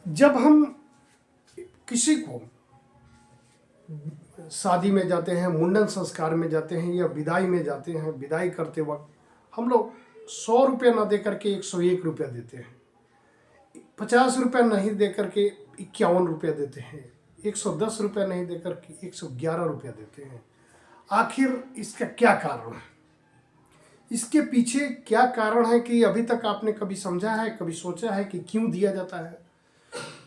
जब हम किसी को शादी में जाते हैं, मुंडन संस्कार में जाते हैं या विदाई में जाते हैं, विदाई करते वक्त हम लोग 100 रुपये न दे करके 101 रुपया देते हैं, 50 रुपये नहीं दे करके 51 रुपया देते हैं, 110 रुपया नहीं दे करके 111 रुपया देते हैं। आखिर इसका क्या कारण है? इसके पीछे क्या कारण है कि अभी तक आपने कभी समझा है, कभी सोचा है कि क्यों दिया जाता है?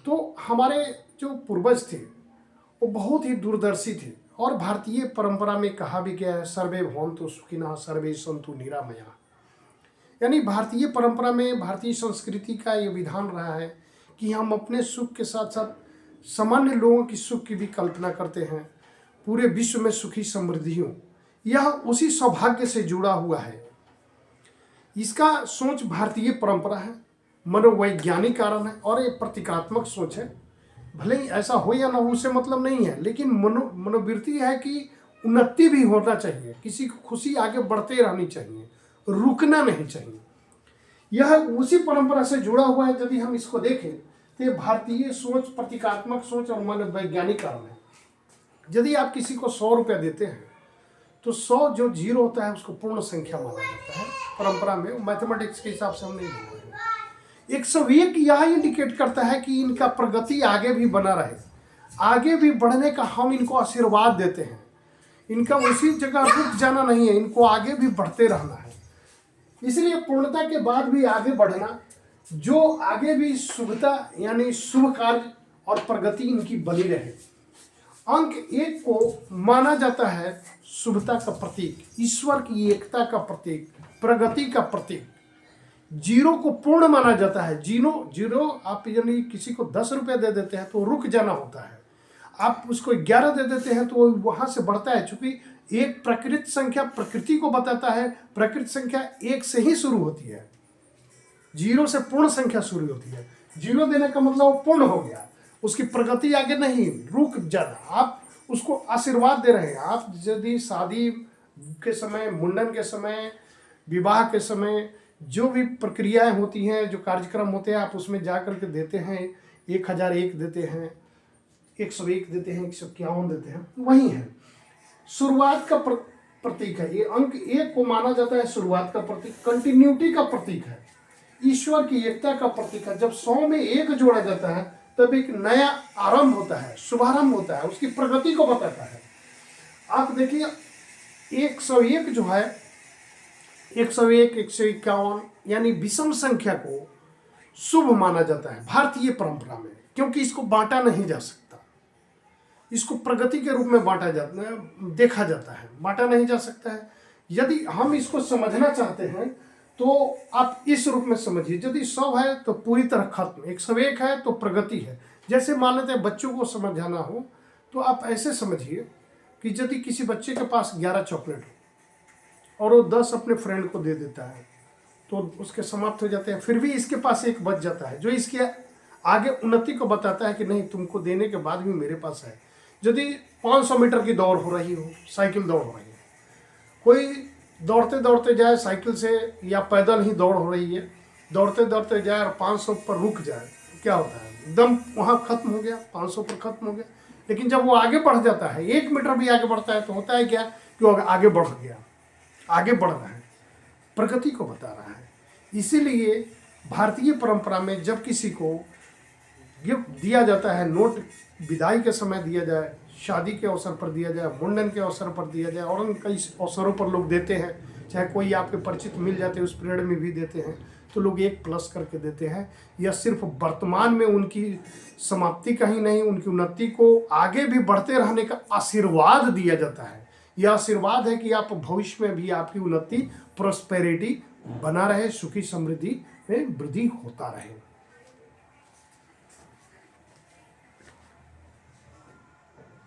तो हमारे जो पूर्वज थे वो बहुत ही दूरदर्शी थे और भारतीय परंपरा में कहा भी गया है, सर्वे भवन्तु सुखिनः सर्वे सन्तु निरामया। यानी भारतीय परंपरा में, भारतीय संस्कृति का ये विधान रहा है कि हम अपने सुख के साथ साथ सामान्य लोगों की सुख की भी कल्पना करते हैं। पूरे विश्व में सुखी समृद्धि हो, यह उसी सौभाग्य से जुड़ा हुआ है। इसका सोच भारतीय परंपरा है, मनोवैज्ञानिक कारण है और ये प्रतीकात्मक सोच है। भले ही ऐसा हो या ना हो उससे मतलब नहीं है, लेकिन मनोवृत्ति है कि उन्नति भी होना चाहिए, किसी को खुशी आगे बढ़ते रहनी चाहिए, रुकना नहीं चाहिए। यह उसी परंपरा से जुड़ा हुआ है। यदि हम इसको देखें तो ये भारतीय सोच, प्रतीकात्मक सोच और मनोवैज्ञानिक कारण है। यदि आप किसी को 100 रुपया देते हैं तो 100 जो जीरो होता है उसको पूर्ण संख्या माना जाता है परंपरा में। मैथमेटिक्स के हिसाब से हम नहीं बोल रहे हैं। 101 यह इंडिकेट करता है कि इनका प्रगति आगे भी बना रहे, आगे भी बढ़ने का हम इनको आशीर्वाद देते हैं। इनका उसी जगह रुक जाना नहीं है, इनको आगे भी बढ़ते रहना है। इसलिए पूर्णता के बाद भी आगे बढ़ना, जो आगे भी शुभता यानी शुभ कार्य और प्रगति इनकी बनी रहे। अंक 1 को माना जाता है शुभता का प्रतीक, ईश्वर की एकता का प्रतीक, प्रगति का प्रतीक। 0 को पूर्ण माना जाता है। जीरो आप यानी किसी को 10 रुपये दे देते हैं तो रुक जाना होता है। आप उसको 11 दे देते हैं तो वहाँ से बढ़ता है, चूँकि एक प्रकृत संख्या प्रकृति को बताता है। प्रकृत संख्या 1 से ही शुरू होती है, 0 से पूर्ण संख्या शुरू होती है। 0 देने का मतलब वो पूर्ण हो गया, उसकी प्रगति आगे नहीं, रुक जाना। आप उसको आशीर्वाद दे रहे हैं। आप यदि शादी के समय, मुंडन के समय, विवाह के समय जो भी प्रक्रियाएं होती हैं, जो कार्यक्रम होते हैं, आप उसमें जा कर के देते हैं। 1001 देते हैं, 101 देते हैं, 151 देते हैं, वही है शुरुआत का प्रतीक है। ये अंक 1 को माना जाता है शुरुआत का प्रतीक, कंटिन्यूटी का प्रतीक है, ईश्वर की एकता का प्रतीक है। जब 100 में 1 जोड़ा जाता है तब एक नया आरंभ होता है, शुभारंभ होता है, उसकी प्रगति को बताता है। आप देखिए 101 जो है, 101, 151 यानी विषम संख्या को शुभ माना जाता है भारतीय परंपरा में, क्योंकि इसको बांटा नहीं जा सकता। इसको प्रगति के रूप में देखा जाता है, बांटा नहीं जा सकता है। यदि हम इसको समझना चाहते हैं तो आप इस रूप में समझिए। यदि 100 है तो पूरी तरह खत्म, 101 है तो प्रगति है। जैसे मान लेते हैं बच्चों को समझाना हो तो आप ऐसे समझिए कि यदि किसी बच्चे के पास 11 चॉकलेट हो और वो 10 अपने फ्रेंड को दे देता है तो उसके समाप्त हो जाते हैं, फिर भी इसके पास 1 बच जाता है जो इसके आगे उन्नति को बताता है कि नहीं, तुमको देने के बाद भी मेरे पास है। यदि 500 मीटर की दौड़ हो रही हो, साइकिल दौड़ हो रही है, कोई दौड़ते दौड़ते जाए साइकिल से या पैदल ही दौड़ हो रही है, दौड़ते दौड़ते जाए और 500 पर रुक जाए, क्या होता है? एकदम वहाँ खत्म हो गया, 500 पर खत्म हो गया। लेकिन जब वो आगे बढ़ जाता है, 1 मीटर भी आगे बढ़ता है तो होता है क्या कि वो आगे बढ़ गया, आगे बढ़ रहा है, प्रगति को बता रहा है। इसीलिए भारतीय परंपरा में जब किसी को गिफ्ट दिया जाता है, नोट विदाई के समय दिया जाए, शादी के अवसर पर दिया जाए, मुंडन के अवसर पर दिया जाए, और कई अवसरों पर लोग देते हैं, चाहे कोई आपके परिचित मिल जाते हैं उस पीरियड में भी देते हैं, तो लोग 1 प्लस करके देते हैं। यह सिर्फ वर्तमान में उनकी समाप्ति का ही नहीं, उनकी उन्नति को आगे भी बढ़ते रहने का आशीर्वाद दिया जाता है। यह आशीर्वाद है कि आप भविष्य में भी आपकी उन्नति, प्रॉस्पेरिटी बना रहे, सुखी समृद्धि में वृद्धि होता रहे।